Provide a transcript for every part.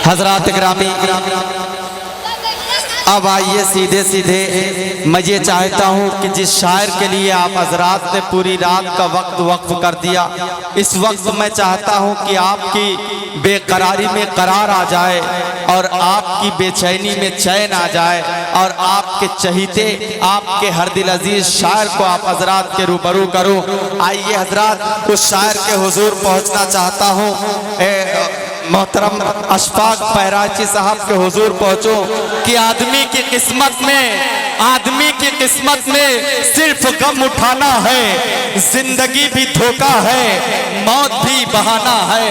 हजरात ग्रामी, अब आइए सीधे सीधे मैं ये चाहता हूँ कि जिस शायर के लिए आप हजरात ने पूरी रात का वक्त वक्फ कर दिया, इस वक्त मैं चाहता हूँ कि आपकी बेकरारी में करार आ जाए और आपकी बेचैनी में चैन आ जाए और आपके चहीते आपके हर दिल अजीज शायर को आप हजरात के रूबरू करूँ। आइए हजरात, उस शायर के हुजूर पहुँचना चाहता हूँ। मोहतरम अशफाक बहराइची साहब के हुजूर पहुंचो कि आदमी की किस्मत में सिर्फ गम उठाना है, जिंदगी भी धोखा है, मौत भी बहाना है।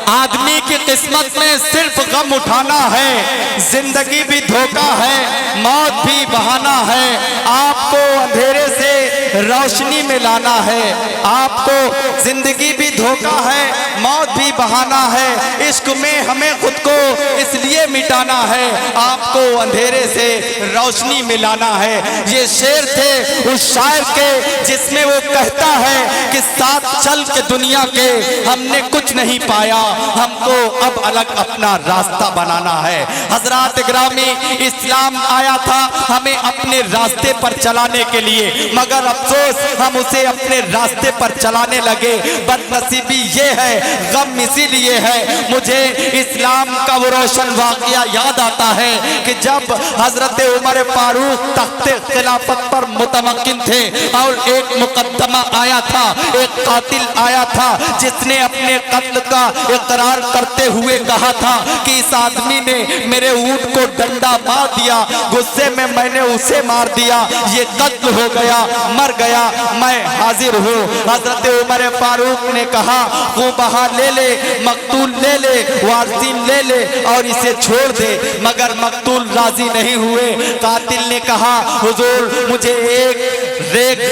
आदमी की किस्मत में सिर्फ गम उठाना है, जिंदगी भी धोखा है, मौत भी बहाना है। आपको अंधेरे से रोशनी में लाना है, आपको जिंदगी भी धोखा है, मौत भी बहाना है। इश्क में हमें खुद को इसलिए मिटाना है, आपको अंधेरे से रोशनी में लाना है। ये शेर थे उस शायर के जिसमें वो कहता है कि साथ चल के दुनिया के हमने कुछ नहीं पाया, हमको अब अलग अपना रास्ता बनाना है। हजरात ग्रामी, इस्लाम आया था हमें अपने रास्ते पर चलाने के लिए, मगर अफसोस हम उसे अपने रास्ते पर चलाने लगे। बदनसीबी ये है, गम इसीलिए है। मुझे इस्लाम का वो रोशन वाकया याद आता है कि जब हजरत उमर फारूक तख्ते खिलाफत पर मुतमक्किन थे और एक मुकद्दमा आया था, एक कातिल आया था जिसने अपने कत्ल का इकरार करते हुए कहा था कि इस आदमी ने मेरे ऊंट को डंडा मार दिया, गुस्से में मैंने उसे मार दिया, ये कत्ल हो गया, मर गया, मैं हाजिर हूँ। हजरत उमर फारूक ने कहा वो बहा ले ले, मकतूल ले ले, वारसीन ले ले और इसे छोड़ दे, मगर मकतूल राजी नहीं हुए। कातिल ने कहा हुजूर मुझे एक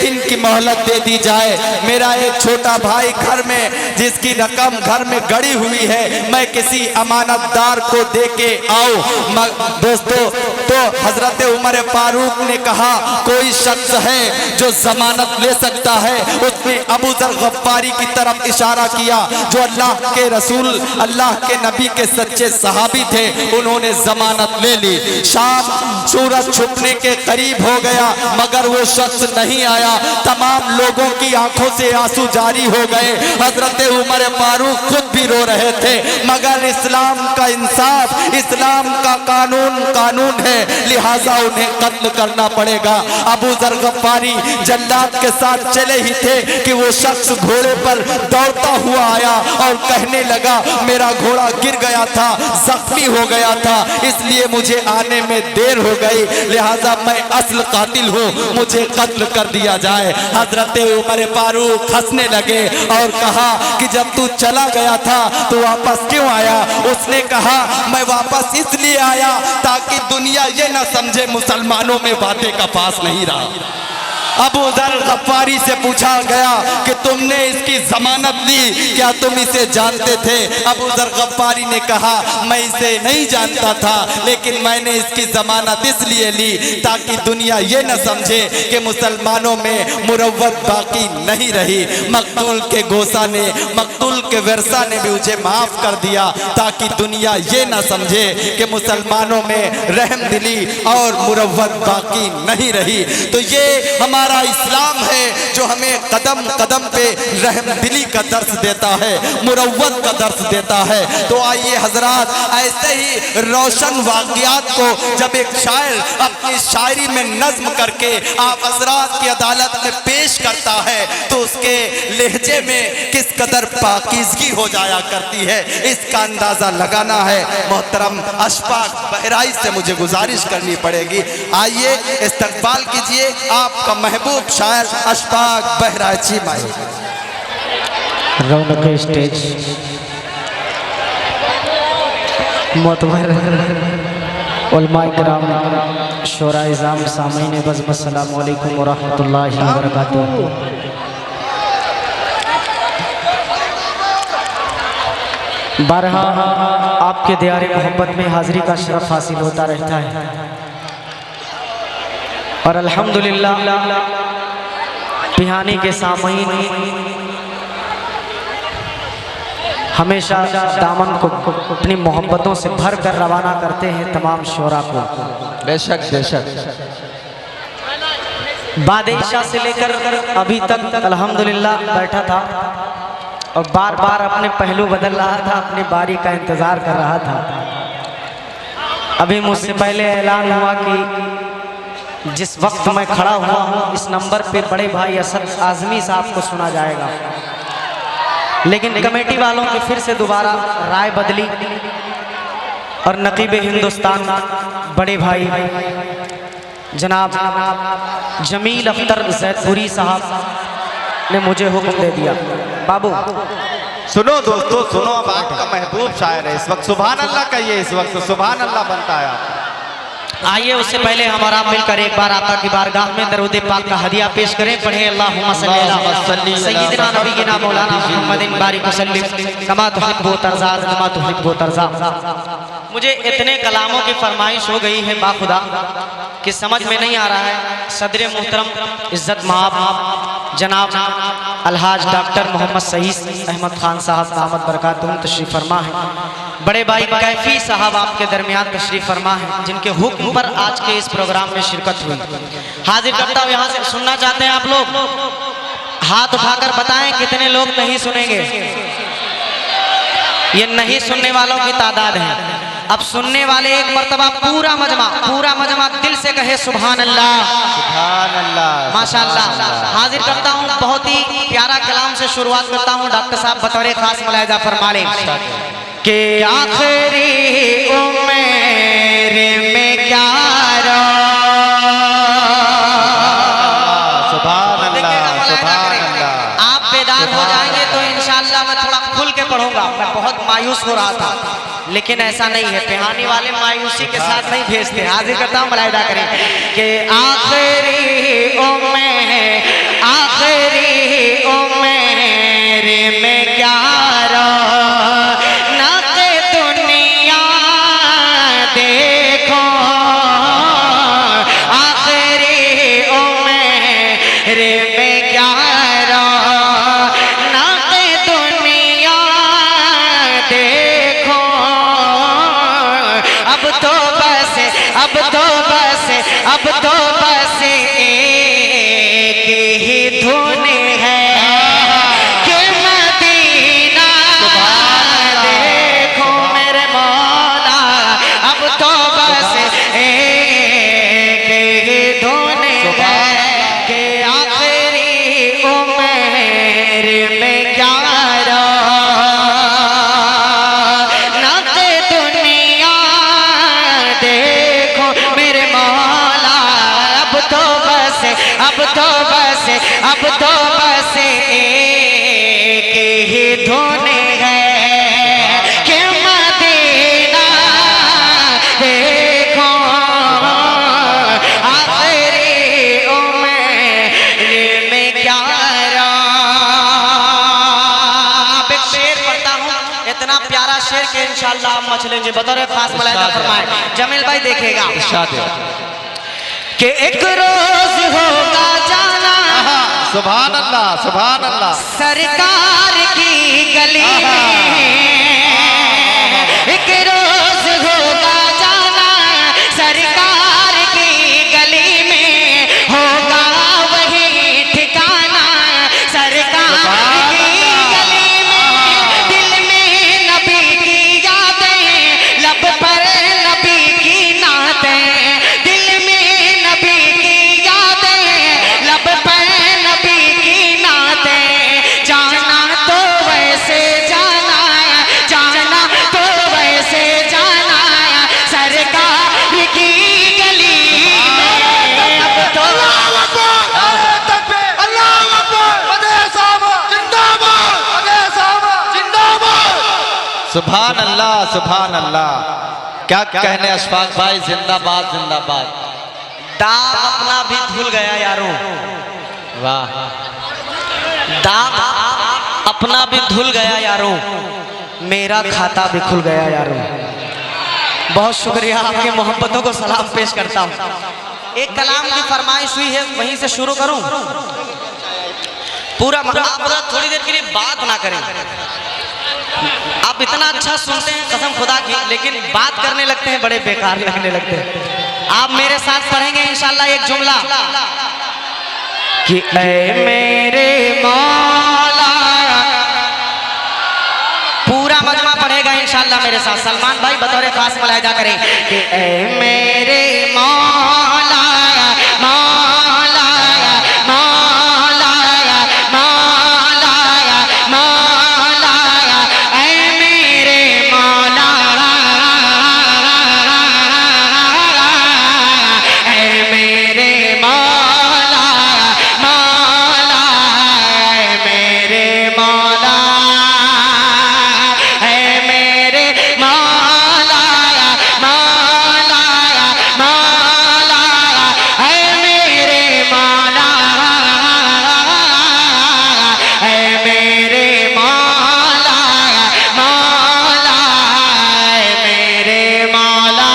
दिन की मोहलत दे दी जाए, मेरा एक छोटा भाई घर में जिसकी रकम घर में गड़ी हुई है, मैं किसी अमानतदार को दे के आऊं। दोस्तों, तो हजरत उमर फारूक ने कहा कोई शख्स है जो जमानत ले सकता है। उसने अबू जर गफ्फारी की तरफ इशारा किया जो अल्लाह के रसूल, अल्लाह के नबी के सच्चे सहाबी थे, उन्होंने जमानत ले ली। शाम सूरज छुपने के करीब हो गया मगर वो शख्स नहीं आया। तमाम लोगों की आंखों से आंसू जारी हो गए। हजरत उमर फारूक खुद भी रो रहे थे, मगर इस्लाम का इंसाफ, इस्लाम का कानून है, लिहाजा उन्हें कत्ल करना पड़ेगा। अबू जर गफ्फारी जल्लाद के साथ चले ही थे कि वो शख्स घोड़े पर दौड़ता हुआ आया और कहने लगा मेरा घोड़ा गिर गया था, जख्मी हो गया था, इसलिए मुझे आने में देर हो गई, लिहाजा मैं असल कातिल हूँ, मुझे कत्ल कर दिया जाए। हजरत उमर फारूक हंसने लगे और कहा कि जब तू चला गया था तो वापस क्यों आया? उसने कहा मैं वापस इसलिए आया ताकि दुनिया ये ना समझे मुसलमानों में बातें का पास नहीं रहा। अबू जर गफ्फारी से पूछा गया कि तुमने इसकी जमानत ली, क्या तुम इसे जानते थे? अबू जर गफ्फारी ने कहा मैं इसे नहीं जानता था, लेकिन मैंने इसकी जमानत इसलिए ली ताकि दुनिया ये न समझे कि मुसलमानों में मुरव्वत बाकी नहीं रही। मकतूल के गोसा ने, मकतूल के वर्सा ने भी मुझे माफ कर दिया ताकि दुनिया ये न समझे कि मुसलमानों में रहम दिली और मुरव्वत बाकी नहीं रही। तो ये हमारा इस्लाम है जो हमें कदम कदम पे रहम दिली का दर्स देता है, मुरव्वत का दर्स देता है। तो आइए हजरात, ऐसे ही रोशन वाक़ियात को जब एक शायर अपनी शायरी में नज्म करके आप हजरात की अदालत में पेश करता है तो उसके लहजे में किस कदर पाकीज़गी हो जाया करती है, इसका अंदाजा लगाना है। मोहतरम अशफाक बहराइच से मुझे गुजारिश करनी पड़ेगी, आइए इस्तकबाल कीजिए आपका महबूब शायर अशफाक बहराइची भाई। रौनक स्टेज मोतबर उलमा इकराम, शोरा इज़ाम, सामीन बज़्म, अस्सलामु अलैकुम व रहमतुल्लाहि व बरकातुहू। बारहा आपके दियारे मोहब्बत में हाज़िरी का शरफ हासिल होता रहता है और अल्हम्दुलिल्लाह पिहानी के सामईन हमेशा दामन को अपनी मोहब्बतों से भर कर रवाना करते हैं तमाम शोरा को। बेशक बेशक। बादशाह से लेकर अभी तक अल्हम्दुलिल्लाह बैठा था और बार बार अपने पहलू बदल रहा था, अपनी बारी का इंतज़ार कर रहा था। अभी मुझसे पहले ऐलान हुआ कि जिस वक्त मैं खड़ा हुआ हूँ इस नंबर पे बड़े भाई असद आज़मी साहब को सुना जाएगा, लेकिन कमेटी वालों की फिर से दोबारा राय बदली और नकीब हिंदुस्तान बड़े भाई जनाब जमील अख्तर जैदपुरी साहब ने मुझे हुक्म दे दिया। बाबू सुनो दोस्तों सुनो, अब आपका महबूब शायर है इस वक्त, सुभान अल्लाह कहिए, इस वक्त सुभान अल्लाह बनता है आप। आइए उससे पहले हमारा मिलकर एक बार आका की बारगाह में दरूद पाक का हदिया पेश करें। पढ़े अल्लाहुम्मा सल्ली अला सय्यिदिना नबीना मौलाना मुहम्मदिन बारिक वसल्लिम कमा तुहिब्बु तर्ज़ा कमा तुहिब्बु तर्ज़ा। मुझे इतने कलामों की फरमाइश हो गई है बाखुदा कि समझ में नहीं आ रहा है। सदर मोहतरम इज्जत महाब जनाब अलहाज डॉक्टर मोहम्मद सईद अहमद खान साहब दामत बरकातुहुम तशरीफ फरमा है। बड़े भाई कैफी साहब आपके दरमियान तशरीफ फरमा है, जिनके हुक्म पर आज के इस प्रोग्राम में शिरकत हुई। हाजिर करता हूँ, यहाँ से सुनना चाहते हैं आप लोग? हाथ उठाकर बताएं कितने लोग नहीं सुनेंगे। ये नहीं सुनने वालों की तादाद है। अब सुनने वाले एक मर्तबा पूरा मजमा दिल से कहे सुभान अल्लाह सुभान अल्लाह माशाअल्लाह। हाजिर करता हूँ, बहुत ही प्यारा कलाम से शुरुआत करता हूँ। डॉक्टर साहब बतौर खास मुलाहिजा फरमा लें कि आखिरी उम्र में क्या आप बेदार हो जाएंगे तो इंशाअल्लाह मैं थोड़ा खुल के पढ़ूंगा। मैं बहुत मायूस हो रहा था, लेकिन ऐसा नहीं है। पिहानी वाले मायूसी के साथ नहीं भेजते। हाजिर करता हूँ, मुलाहिजा करें कि आखिरी उम्र में क्या अब तो बस एक ही धुन है कि मदीना देखो मेरे मौला। अब तो बस एक ही धुन है कि आखिरी उम्र में क्या अब तो बस एक ही धुन है कि मदीना देखो आखिरी उम्र में क्या अब एक शेर पढ़ता हूँ, इतना प्यारा शेर के इंशाअल्लाह आप मच लेंगे। बतौर खास मुलाहिजा फरमाए जमील भाई, देखिएगा कि एक रोज होगा जाना सुभान अल्लाह सुभान अल्लाह सरकार की गली में। एक रोज होगा जाना सरकार की गली में, होगा वही ठिकाना सरकार की गली में। दिल में नबी की यादें, लब पर नबी की नातें। दिल में नबी की यादें, लब पर सुभान अल्लाह सुभान अल्लाह। क्या कहने अशफाक भाई, जिंदाबाद जिंदाबाद। दाग अपना भी धुल गया यारों, वाह। दाग अपना भी धुल गया यारों, मेरा खाता भी खुल गया यारों। बहुत शुक्रिया, आपके मोहब्बतों को सलाम पेश करता हूँ। एक कलाम की फरमाइश हुई है, वहीं से शुरू करूं। पूरा थोड़ी देर के लिए बात ना करें। इतना अच्छा सुनते हैं कसम खुदा की, लेकिन बात करने लगते हैं बड़े बेकार लगने लगते हैं। आप मेरे साथ पढ़ेंगे इंशाल्लाह एक जुमला कि ऐ मेरे मौला, पूरा मजमा पढ़ेगा इंशाल्लाह मेरे साथ। सलमान भाई बतौर खास मुलाहिजा करें कि ऐ मेरे मौला मौला मौला मौला मौला, ऐ मेरे मौला, ऐ मेरे मौला मौला, ऐ मेरे मौला, ऐ मेरे मौला मौला मौला, ऐ मेरे मौला, ऐ मेरे मौला मौला, ऐ मेरे मौला,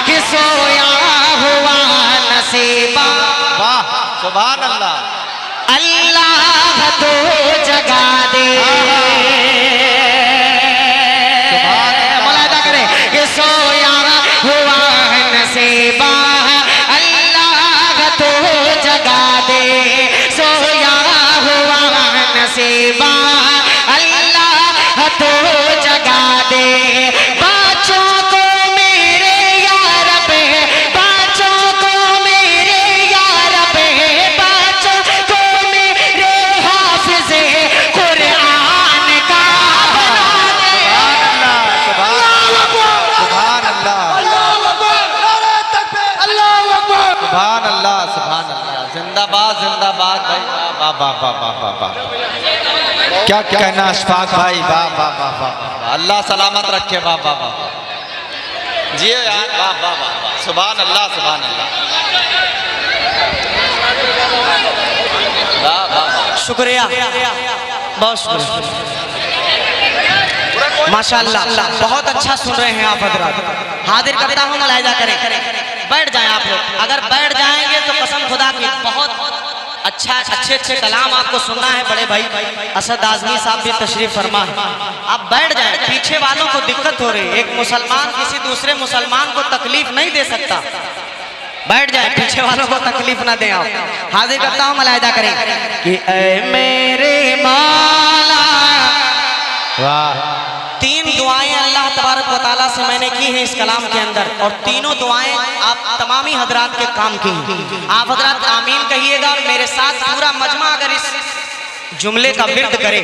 कि सोया हुआ नसीबा, वाह सुभान अल्लाह, अल्लाह तो जगा दे। मुलाहिजा करें कि सोया हुआ नसीबा, अल्लाह तो जगा दे, सोया हुआ नसीबा, अल्लाह तो जगा दे। बच्चों को मेरे यार पे, बच्चों को मेरे यार पे, बच्चों को मेरे हाफिज़े कुरान का बना दे। सुभान अल्लाह, सुभान अल्लाह, जिंदाबाद जिंदाबाद भाई, वाह वाह वाह वाह वाह वाह, क्या कहना अशफाक भाई, वाह वाह वाह वाह, अल्लाह सलामत रखे, वाह वाह वाह, जियो यार, वाह वाह वाह वाह, सुभान अल्लाह सुभान अल्लाह, वाह वाह वाह, शुक्रिया, बहुत शुक्रिया, माशाअल्लाह, बहुत अच्छा सुन रहे हैं आप हजरात। हाजिर करता हूँ, मुलाहिजा करें, बैठ जाएं आप लोग। अगर बैठ जाएंगे तो कसम खुदा की बहुत अच्छा अच्छे अच्छे कलाम आपको सुनना है। बड़े भाई असद आजमी साहब भी तशरीफ फरमा है, आप बैठ जाएं। पीछे वालों को दिक्कत हो रही है, एक मुसलमान किसी दूसरे मुसलमान को तकलीफ नहीं दे सकता। बैठ जाए, पीछे वालों को तकलीफ ना दें आप। हाजिर करता हूँ, मुलाहिजा करें कि ऐ मेरे मौला, वाह, तीन दुआएं अल्लाह तबारक व तआला से मैंने की हैं इस कलाम के अंदर, और तीनों दुआएं आप तमामी हजरात के काम की हैं। आप हजरात आमीन कहिएगा, और मेरे साथ पूरा मजमा अगर इस जुमले का विर्द करे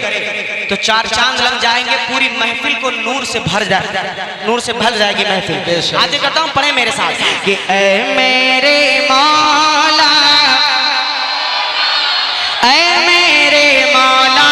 तो चार चांद लग जाएंगे, पूरी महफिल को नूर से भर जाएगी महफिल। आज करता हूँ, पढ़े मेरे साथ कि ऐ मेरे मौला, ऐ मेरे मौला,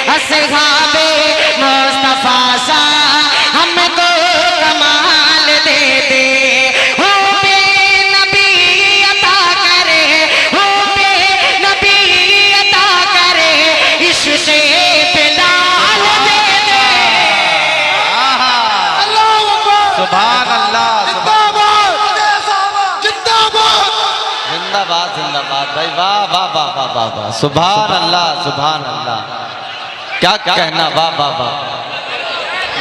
असहाबे मुस्तफा सा हमको कमाल दे दे। हो बे नबी अता करे, हो बे नबी अता करे, इश्क़े बिलाल दे दे। सुभान अल्लाह, जिंदाबाद जिंदाबाद भाई, वाह वाह वाह वाह वाह वाह, सुभान अल्लाह सुभान अल्लाह, क्या कहना, वाह वाह वाह,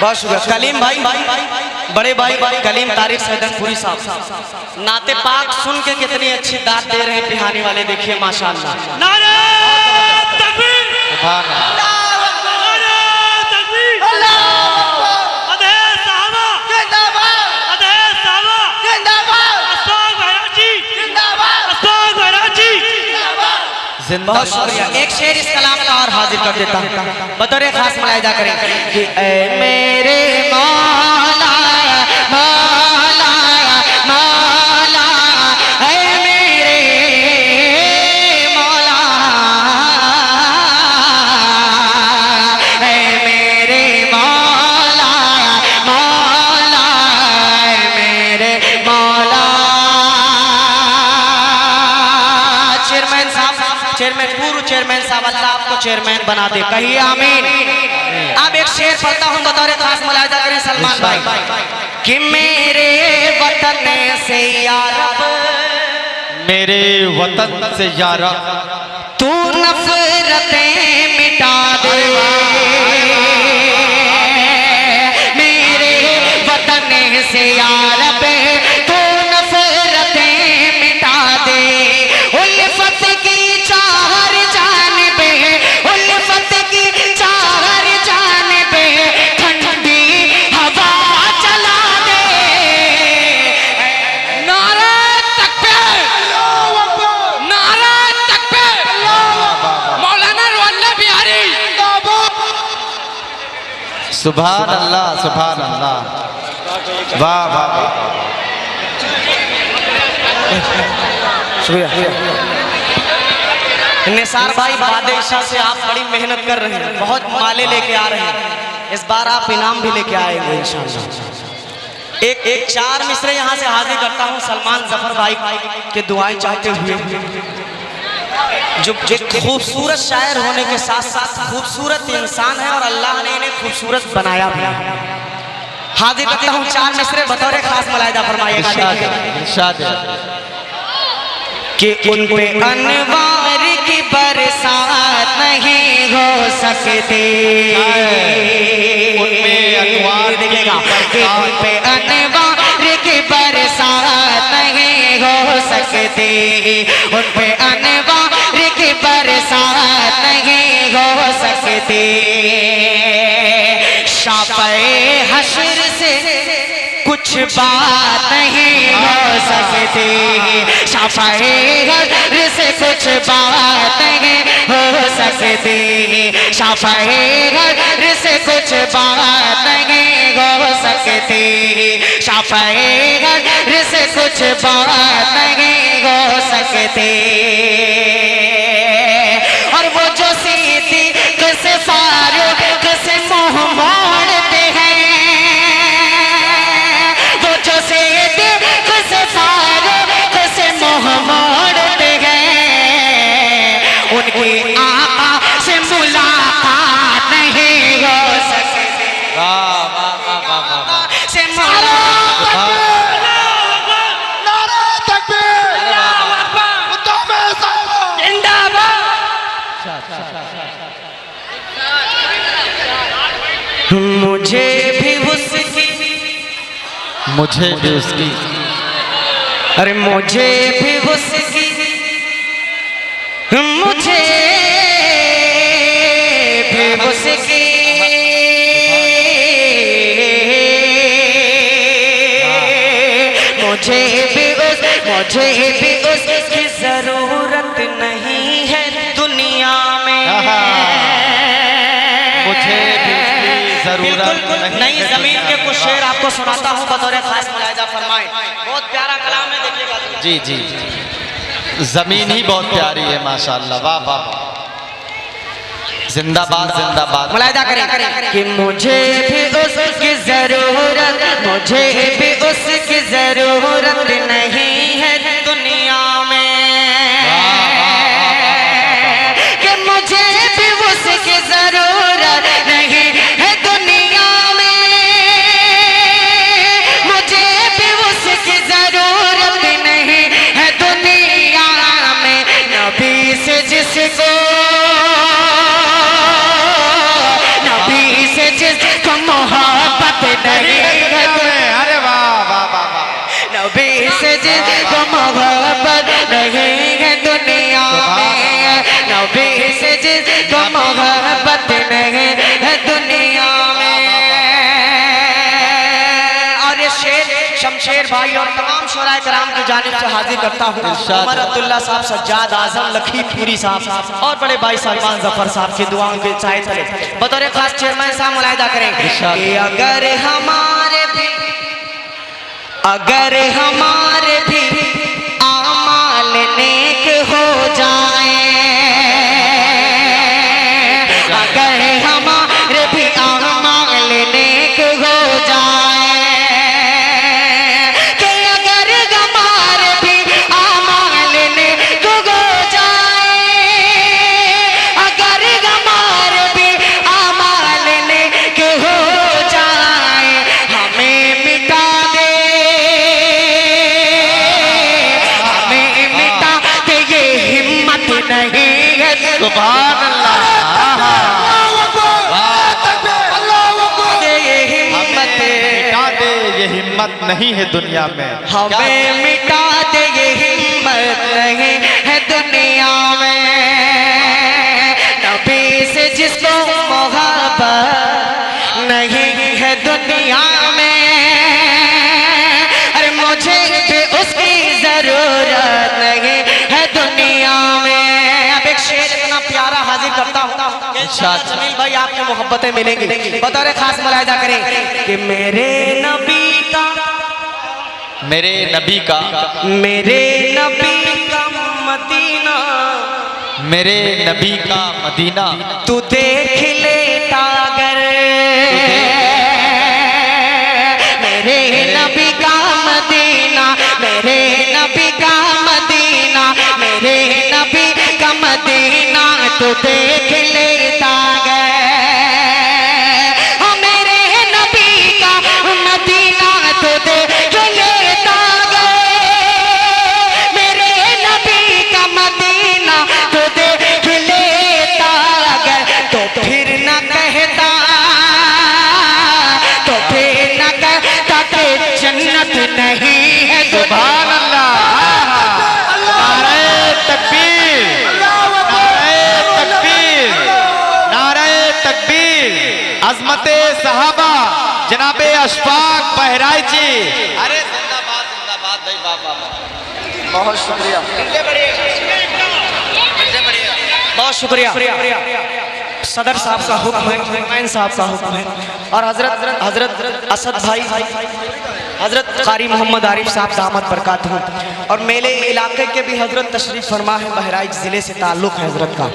बहुत शुक्रिया। कलीम भाई, बड़े भाई कलीम तारिक सैदनपुरी साहब नाते पाक सुन के कितनी अच्छी दाद दे रहे हैं पिहानी वाले, देखिए माशाअल्लाह। नारे तकबीर, सुभान अल्लाह, बहुत शुक्रिया। एक शेर इस कलाम का और हाजिर कर देता हूँ, बतौर खास मुलाहिजा करें कि ऐ मेरे मौला मौला मौला, ऐ मेरे मौला, चेयरमैन, पूर्व चेयरमैन साहब, अल्लाह आपको चेयरमैन बना दे, कहिए आमीन। अब एक शेर पढ़ता हूँ, बतौर खास मुलाहिजा करें सलमान भाई कि मेरे वतन से या रब, मेरे वतन से या रब तू नफरतें मिटा दे, मेरे वतन से या रब तू नफरतें मिटा दे, उल्फत की चार जानिबे, उल्फत की चार जानिबे ठंडी हवा चला दे। नारा तकबीर, नारा तकबीर, मौलाना रुअल्ला बिहारी। सुभान अल्लाह, सुभान अल्लाह, वाह वाह वाह। निसार भाई बादशाह से आप बड़ी मेहनत कर रहे हैं, बहुत माले लेके आ रहे हैं, इस बार आप इनाम भी लेके आएंगे इंशाअल्लाह। एक चार मिसरे यहाँ से हाजिर करता हूँ सलमान जफर भाई के दुआएं चाहते हुए, जो खूबसूरत शायर होने के साथ साथ खूबसूरत इंसान है और अल्लाह ने इन्हें खूबसूरत बनाया भी। हाजिर करता हूँ चार मिसरे, बतौर खास मुलाहिजा फरमाइएगा कि उन पे अनवार की बरसात नहीं हो सकती, देखिएगा कि उन पे अनवार की बरसात नहीं हो सकती, उन पे अनवार की बरसात नहीं हो सकती, शाफ़े हश्र से कुछ बात नहीं हो सकती, शाफ़े हश्र से कुछ बात नहीं हो सकती, शाफ़े हश्र से कुछ बात नहीं हो सकती, शाफ़े हश्र से कुछ बात नहीं हो सकती। और वो जो सिद्दीक़ से फारूक से मुँह मोड़ते हैं, वो जो सिद्दीक़ से फारूक से मुँह मोड़ते हैं, उनकी आका से मुलाकात नहीं हो सकती, से मुलाकात। मुझे भी उसकी, मुझे भी उसकी, अरे मुझे भी उसकी, मुझे भी उसकी, मुझे भी उसकी जरूरत नहीं है दुनिया में, मुझे भी उसकी जरूरत नहीं। नई जमीन के कुछ शेर आपको सुनाता हूँ, बतौर खास मुलाहिजा फरमाएं, बहुत प्यारा कलाम है, देखिएगा। जी जी, जमीन ही बहुत प्यारी है माशाअल्लाह, वाह वाह, जिंदाबाद जिंदाबाद। मुलाहिजा करें कि मुझे भी उसकी जरूरत, मुझे भी उसकी जरूरत नहीं है दुनिया में, कि मुझे भी उसकी जरूरत नहीं है दुनिया में, मुझे भी उसकी जरूरत नहीं है दुनिया में, नबी से जिसको, जिसको मोहब्बत नहीं है, अरे वाह वाह वाह वाह, नबी से जिसको मोहब्बत नहीं है दुनिया में, नबी से जिसको मोहब्बत नहीं है दुनिया में। और ये शेर शमशेर भाई और तमाम शोराए कराम की जानिब से हाजिर करता हूँ, उमर अब्दुल्ला साहब, सज्जाद आजम, लखीपुरी साहब और बड़े भाई सलमान जफर साहब की दुआओं के चाहे तले, बतौर खास चेयरमैन साहब मुलाहिजा करें कि अगर हमारे भी आमाल नेक हो जाए, अगर हमारे भी आमाल नेक हो जाए, कि अगर हमारे भी आमाल नेक हो जाए, सुभान अल्लाह। मिटा दे ये हिम्मत नहीं है दुनिया में, हमें मिटा दे ये हिम्मत नहीं है दुनिया में, नबी से जिसको मोहब्बत नहीं है दुनिया में, अरे मुझे भी उसकी जरूरत नहीं है दुनिया में। अब एक शेर इतना प्यारा हाजिर करता हूँ जमील भाई, आपको मोहब्बतें मिलेंगी। बतौर खास मुलाहिजा करें कि मेरे नबी का मेरे नबी का मदीना, मेरे नबी का मदीना तू देख लेता अगर, मेरे नबी का मदीना, मेरे नबी का मदीना, मेरे नबी का मदीना तू देख लेता अगर, मेरे नबी का मदीना तू देख लेता अगर, मेरे नबी का मदीना तू देख लेता अगर, तो फिर न कहता, तो फिर न कहता कि जन्नत नहीं है। सुभान अल्लाह। नारे तकबीर, नारे तकबीर, नारे तकबीर। अजमते सहाबा जनाबे अशफाक बहराइच जी, अरे जिंदाबाद जिंदाबाद भाई, बाबा बहुत शुक्रिया, बहुत शुक्रिया। सदर साहब का हुक्म है, हुसैन साहब का हुक्म है, और हजरत असद भाई, हजरत कारी मोहम्मद आरिफ साहब दामद बरकात हूँ, और मेरे इलाके के भी हजरत तशरीफ फरमा है, बहराइच जिले से ताल्लुक है हजरत का।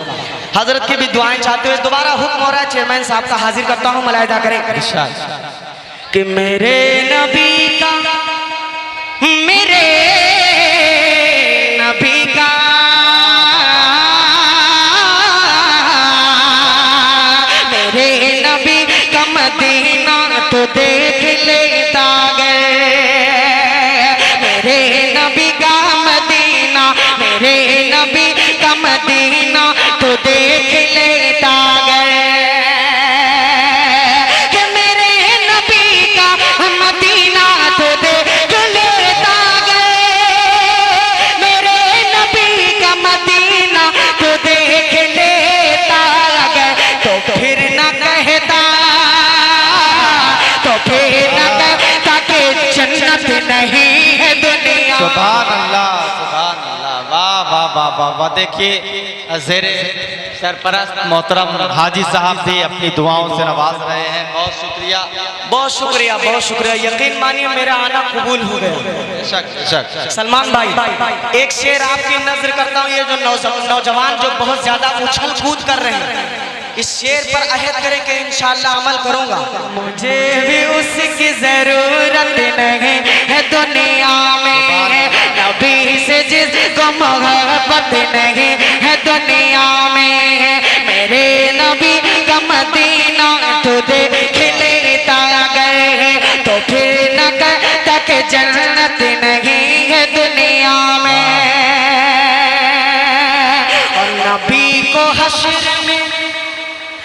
हजरत की भी दुआएं चाहते हुए दोबारा हुक्म हो रहा है, चेयरमैन साहब का हाजिर करता हूँ, मुलाहिजा करें कि मेरे नबी का, मेरे नबी का, मेरे नबी का मदीना तो देख लेता गए, मेरे नबी का मदीना, मेरे नबी का मदीना तो देख लेता गए, कि मेरे नबी का मदीना तो देख लेता गए, मेरे नबी का मदीना तो देख लेता गए, तो फिर न कहता, तो फिर न कहता कि जन्नत नहीं है दुनिया। सुभान अल्लाह, सुभान अल्लाह, वाह वाह वाह वाह वाह। देखिए ज़ेरे सरपरस्त मोहतरम हाजी साहब भी अपनी दुआओं से नवाज रहे हैं, बहुत शुक्रिया, बहुत शुक्रिया, बहुत शुक्रिया। यकीन मानिए मेरा आना कबूल हो गया। शक शक। सलमान भाई, एक शेर आपकी नजर करता हूँ, ये जो नौजवान जो बहुत ज्यादा उछल कूद कर रहे हैं, इस शेर पर अहद करें कि इंशाअल्लाह अमल करूंगा। मुझे भी उसकी जरूरत नहीं है दुनिया में, नबी से जिसको मोहब्बत नहीं है दुनिया में, मेरे नबी का मदीना तो देख लेता गए, तो फिर न कहता कि जन्नत नहीं है दुनिया में, और नबी को हश्र में,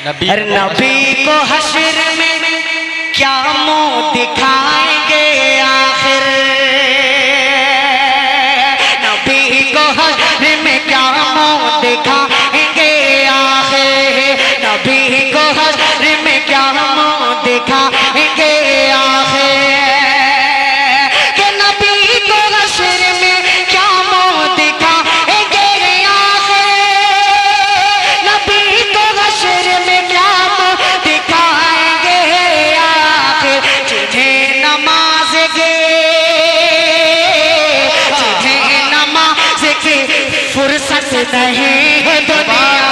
नबी को हश्र में क्या मुंह दिखाएंगे आखिर, नबी को हश्र में क्या मुंह दिखाएंगे आखिर, नबी को हश्र में क्या मुंह दिखाएंगे आखिर, कि नबी को हश्र में क्या मुंह दिखाएंगे आखिर, नबी को हश्र में क्या मुंह दिखाएंगे आखिर, जिन्हें नमाज के, जिन्हें नमाज की फुर्सत नहीं है दुनिया,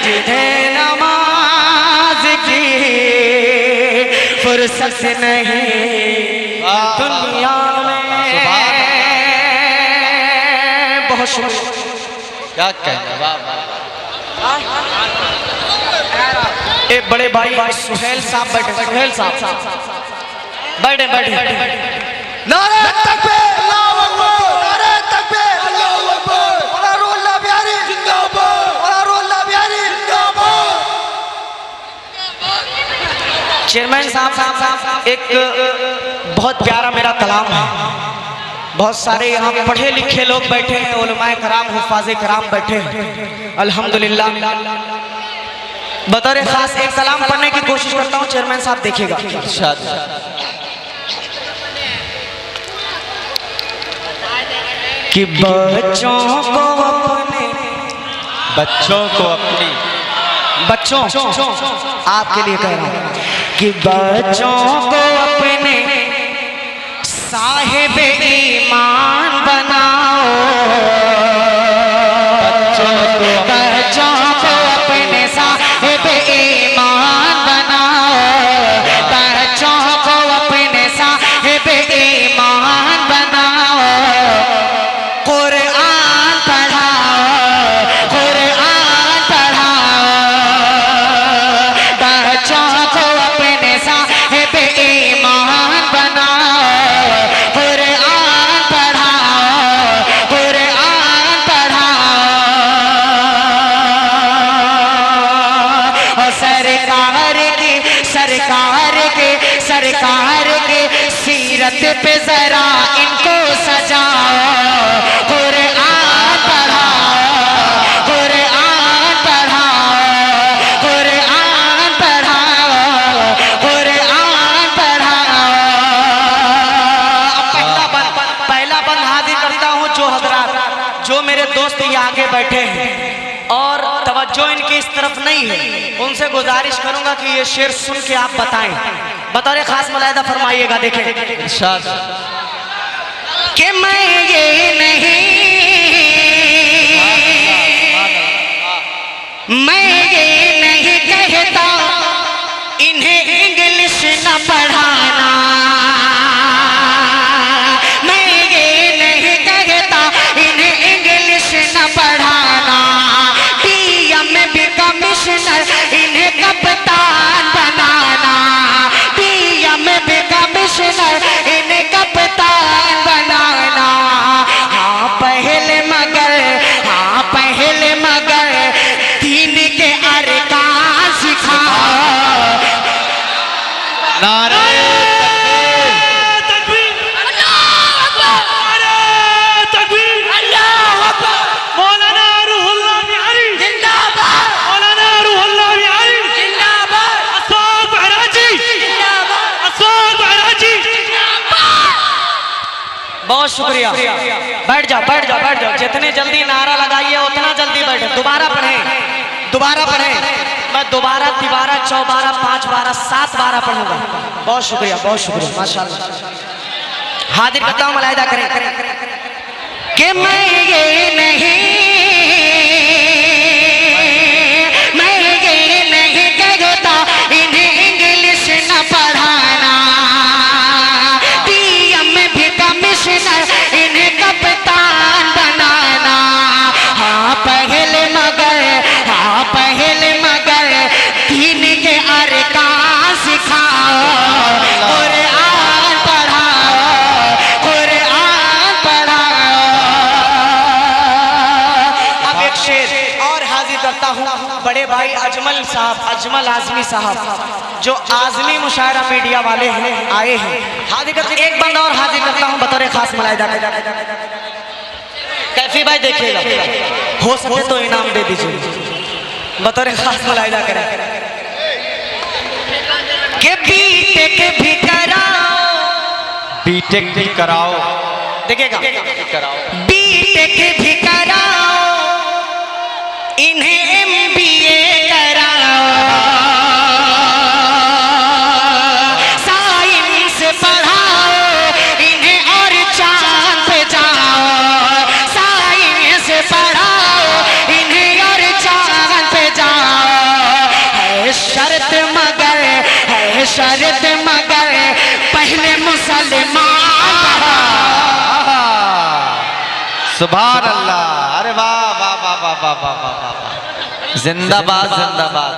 जिन्हें नमाज की फुर्सत नहीं दुनिया में। बहुत शुक्रिया, क्या कहना, वाह वाह। एक बड़े भाई सुहेल साहब बैठे, सुहेल साहब बैठे बैठे, नारे तकबीर, अल्लाहू अकबर, नारे तकबीर, अल्लाहू अकबर, बोला रोल्ला बिहारी जिंदाबाद, बोला रोल्ला बिहारी जिंदाबाद। चेयरमैन साहब एक बहुत प्यारा मेरा कलाम है। बहुत सारे यहाँ पढ़े लिखे लोग बैठे हैं, उलमाए कराम हुफ़ाज़े कराम बैठे हैं अल्हम्दुलिल्लाह। बतौर खास एक कलाम पढ़ने की कोशिश करता हूँ, चेयरमैन साहब देखिएगा। कि बच्चों को अपनी बच्चों आपके लिए कह रहा हूँ कि बच्चों को अपने साहिब ईमान बनाओ, बच्चों को अपने साहिब ईमान बनाओ, बच्चों को अपने साहिब ईमान बनाओ, कुरान पढ़ाओ, कुरान पढ़ाओ, बच्चों को अपने साहिब ईमान बनाओ, कुरान पढ़ाओ, कुरान पढ़ाओ। और सरकार की सीरत पे जरा इनको सजाओ, कुरान पढ़ाओ, कुरान पढ़ाओ, कुरान पढ़ाओ, कुरान पढ़ाओ। पहला बंद हाजिर करता हूँ जो हजरात, जो मेरे दोस्त ये आगे बैठे हैं और तवज्जो इनकी इस तरफ नहीं है, उनसे गुजारिश करूंगा कि ये शेर सुन के आप बताएं, बतौर खास मुलाहिदा फरमाइएगा। देखें कि मैं ये नहीं, मैं ये नहीं कहता इन्हें इंग्लिश न पढ़ाना, मैं ये नहीं कहता इन्हें इंग्लिश न पढ़ाना, डीएम भी कमिश्नर इन्हें कप्तान बनाना, डीएम भी कमिश्नर इन्हें कप्तान बनाना। हाँ पहले मगर दीन के अरकान सिखाओ। नारे बहुत शुक्रिया। बैठ जाओ, बैठ जाओ, बैठ जाओ। जितने जल्दी नारा लगाइए उतना जल्दी बैठे। दोबारा पढ़ें, दोबारा पढ़ें। मैं दोबारा, तिबारा, चौबारा, 5 बारा, 7 बारा पढ़ूंगा। बहुत शुक्रिया, बहुत शुक्रिया, माशाल्लाह। हाजिर करता हूँ, मुलाहिदा करें कि मैं ये नहीं, मैं ये नहीं कहता इन्हें इंग्लिश न पढ़ाना, इन्हें कप्तान बनाना। हाँ पहले मगर दीन के अरकान सिखाओ, कुरान पढ़ाओ, कुरान पढ़ाओ। अब एक शेर और हाजिर करता हूँ, बड़े भाई अजमल साहब, अजमल आजमी साहब, जो आजमी मुशायरा मीडिया वाले हैं, आए हैं। हाजिर करते एक बंदा और हाजिर करता हूँ बतौर खास मुलाहिदा। कैफी भाई देखिएगा, हो सके तो इनाम दे दीजिए, बतौर खास मुलाहिदा करें कि बीटेक भी कराओ, बीटेक भी कराओ, देखिएगा, बीटेक भी कराओ, इन्हें MBA कराओ, साइंस पढ़ाओ इन्हें और चांद पे जाओ, साइंस पढ़ाओ इन्हें और चांद पे जाओ। है शर्त मगर पहले मुसलमान सुभान अल्लाह। अरे वाह वाह वाह वाह वाह वाह वाह वाह, जिंदाबाद जिंदाबाद।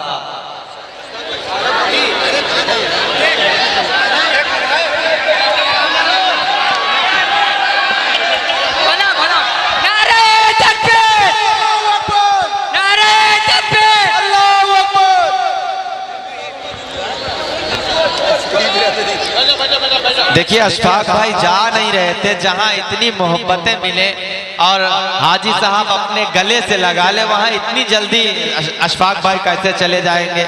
देखिए अशफाक भाई जा नहीं रहे थे, जहाँ इतनी मोहब्बतें मिले और हाजी साहब अपने गले से लगा ले, वहाँ इतनी जल्दी अशफाक भाई कैसे चले जाएंगे,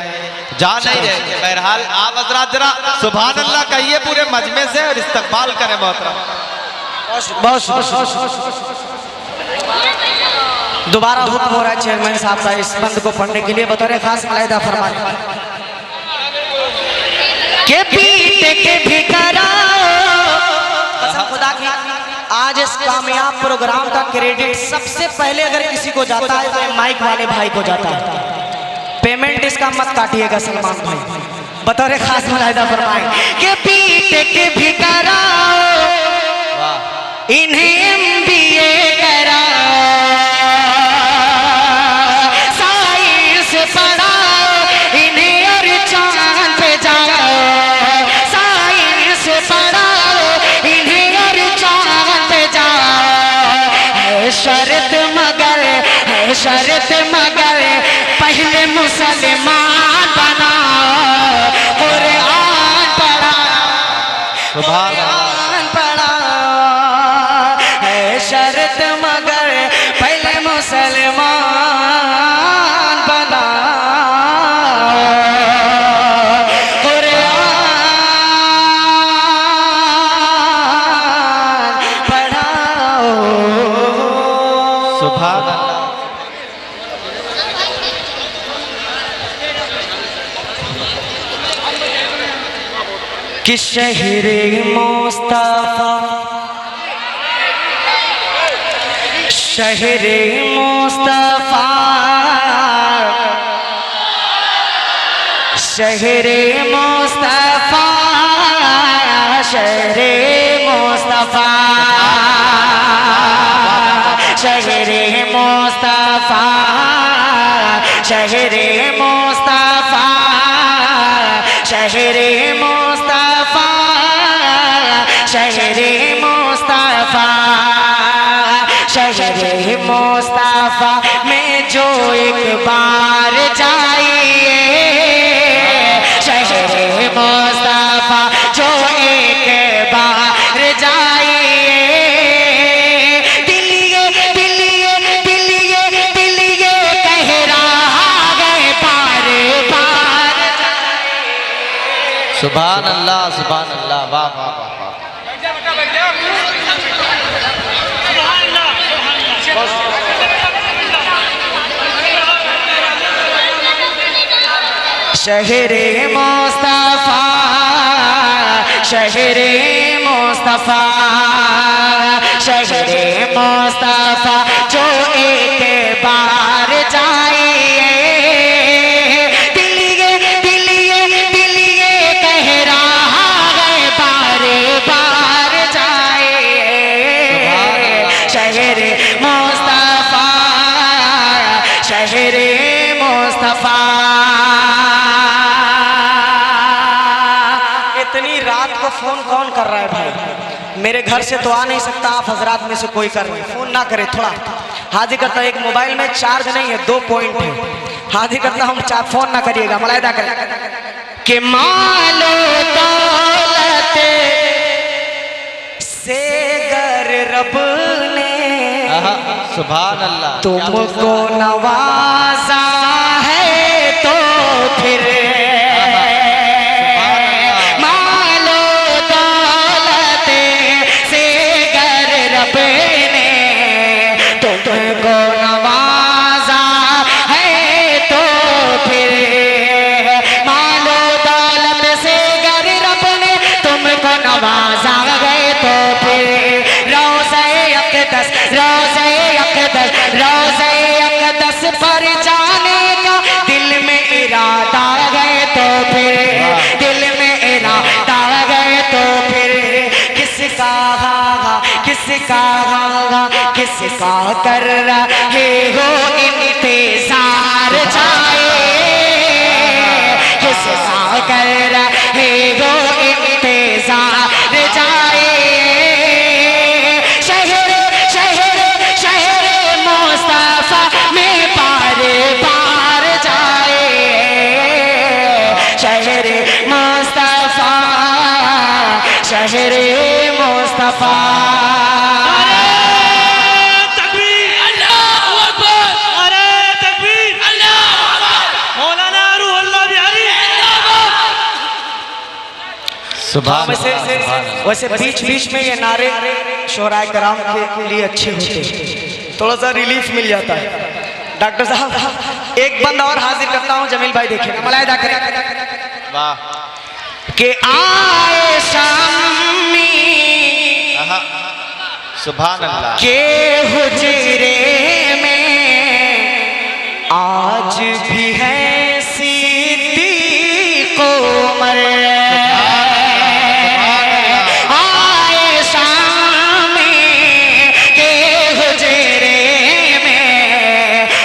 जा नहीं रहे थे। बहरहाल आप हजरात जरा सुभान अल्लाह कहिए पूरे मजमे से और इस्तकबाल करें मोहतरम। दोबारा हुक्म हो रहा है चेयरमैन साहब का इस बंद को पढ़ने के लिए, बतौर खास मुलाहिदा फरमाए के पीते के भी कराओ। कसम खुदा की आज इस कामयाब प्रोग्राम का क्रेडिट सबसे पहले अगर किसी को जाता है तो माइक वाले भाई को जाता है। पेमेंट इसका मत काटिएगा सलमान भाई, बतौर खास मुलाहिदा फरमाए के पीते के भी कराओ, इन्हें MBA कराओ, साइंस पढ़ाओ, इन्हें और चांद पे जाओ, साइंस पढ़ाओ, इन्हें और चांद पे जाओ। है शर्त मगर पहले मुसलमान बनाओ, कुरान पढ़ाओ, कुरान पढ़ाओ। है शर्त मगर पहले मुसलमान बनाओ, कुरान पढ़ाओ। सुभान अल्लाह। कि शहरे मुस्तफा, शहरे मुस्तफा, शहरे मुस्तफा, शहरे मुस्तफा, शहरे मुस्तफा, शहरे मुस्तफा, शहरे मुस्तफा, शहरे मुस्तफा, शहरे मुस्तफा में जो एक बार जाइए, शहरे मुस्तफा जो एक बार जाइए, दिल ये कह रहा है बार बार जाइए। सुभान अल्लाह, सुभान अल्लाह, वाह वाह वाह वाह। शहरे मुस्तफा, शहरे मुस्तफा, शहरे मुस्तफा जो एक बार जाइए, दिल ये कह रहा है बार बार जाइए। शहरे मुस्तफा, शहरे मुस्तफा। इतनी रात को फोन कौन कर रहा है भाई? मेरे घर से तो आ नहीं सकता, आप हजरात में से कोई कर रहे हैं, फोन ना करे। थोड़ा हाजिर करता, एक मोबाइल में चार्ज नहीं है, 2 पॉइंट है। हाजिर करता हूँ, फोन ना करिएगा, मुलाहिदा करें कि मालो दौलत से गर रब ने सुभान अल्लाह तुमको नवाजा है तो फिर मालो दौलत से गर रब ने तुमको नवाजा है तो फिर मालो दौलत से गर रब ने तुमको नवाजा है तो फिर रोज़े अक़दस, रोज़े अक़दस, रोज़े अक़दस पर जाने का दिल में इरादा है तो फिर दिल में इरादा है तो फिर किसका किसका किसका कर रहे हो इंतजार जाए, किसका कर रहे हो इंतजार जाए। मुस्तफा में पार पार जाए, शहर मुस्तफा शहरे मुस्तफा। वैसे बीच बीच में ये नारे शोहराए कराम के लिए अच्छे होते हैं, थोड़ा सा रिलीफ मिल जाता है। डॉक्टर साहब एक बंद और हाजिर करता हूँ, जमील भाई देखिए मलाइदा करें। वाह के आए शामी सुभान अल्लाह के हुजरे में आज भी है सिद्दीक़ उमर। आए शामी के हुजरे में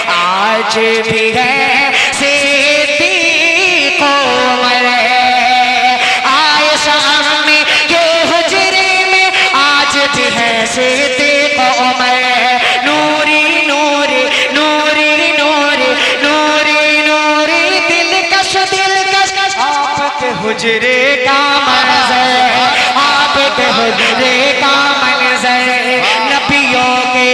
आज भी है सिद्दीक़ उमर। आए शामी के हुजरे में आज भी है सिद्दीक़ उमर। नूरी नूरी नूरी नूरी नूरी नूरी दिलकश दिलकश आपके हुजरे का मंज़र, आपके हुजरे का मंज़र। नबियों के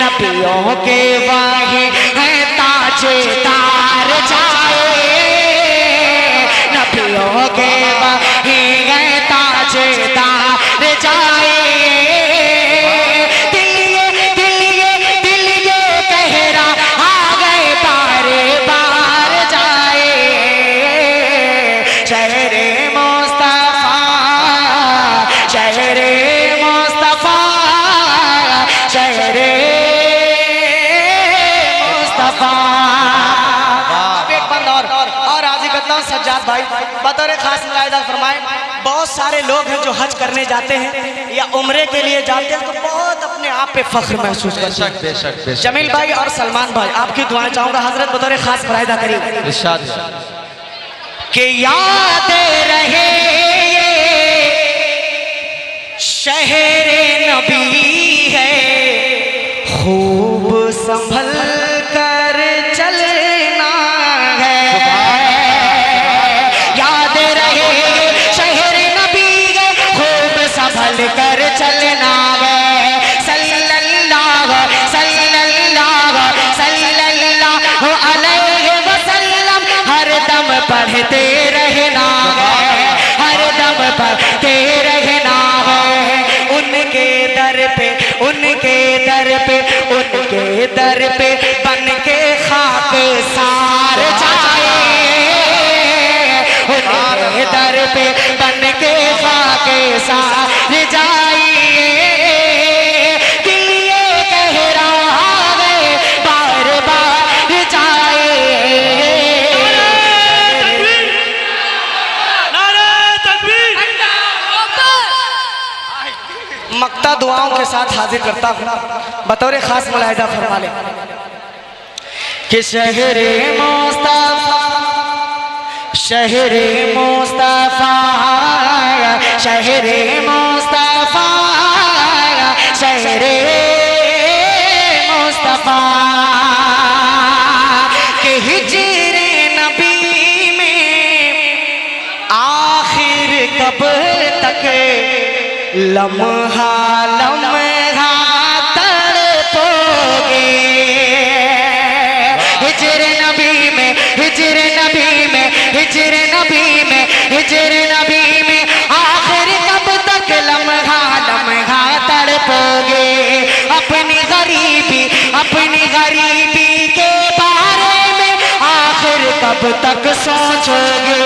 नबियों के वाही है ताजे तार जाए। नबियों के वाही है ताजे तार जाए। दिल ये कह रहा आ गए बारे बार जाए। शहरे मुस्तफा, शहरे मुस्तफा, शहरे मुस्तफा। अब एक बंद और हाजिर करता हूँ सज्जाद भाई, बतौर खास मुलाहिजा फरमाए। बहुत सारे लोग हैं जो हज करने जाते हैं या उम्रे के लिए जाते हैं तो बहुत अपने आप पे फख्र महसूस करते हैं। बेशक जमील भाई और सलमान भाई आपकी दुआएं चाहूंगा हजरत बतौर खास मुलाहिजा करिए इरशाद कि याद रहे शहरे नबी है, खूब संभल कर चलना है। याद रहे शहरे नबी है, खूब संभल कर चलना है। सल्लल्लाहु सल्लल्लाहु अलैहि वसल्लम हर दम पढ़ते रहना है, हर दम पढ़ते रहना है। उनके दर पे उनके दर पे उनके दर पे बन के खाक सार जाए। उनके दर पे बन के खाक सार जाए। दिल ये कह रहा है बार बार जाए। मक्ता दुआओं के साथ हाजिर करता हूँ, बतौर खास मुलाहिजा फरमा ले कि शहरे मुस्तफा, शहरे मुस्तफा, शहरे मुस्तफा, शहरे मुस्तफा के हिजरे नबी में आखिर कब तक लम्हा लम्हा तड़पोगे। हिजरे नबी में हिजरे नबी में हिजरे नबी में हिजरे नबी में आखिर कब तक लम्हा लम्हा तड़पोगे। अपनी गरीबी के बारे में आखिर कब तक सोचोगे।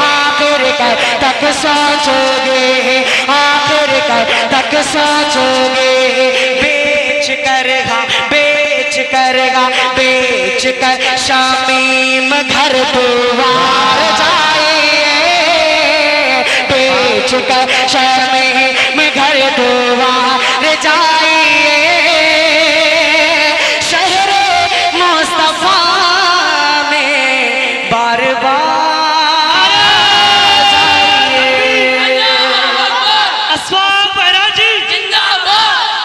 आखिर कब तक सोचोगे। आखिर कब तक सोचोगे। बेच कर शामीम घर दुआर जाए। बेच कर शामीम घर दुआर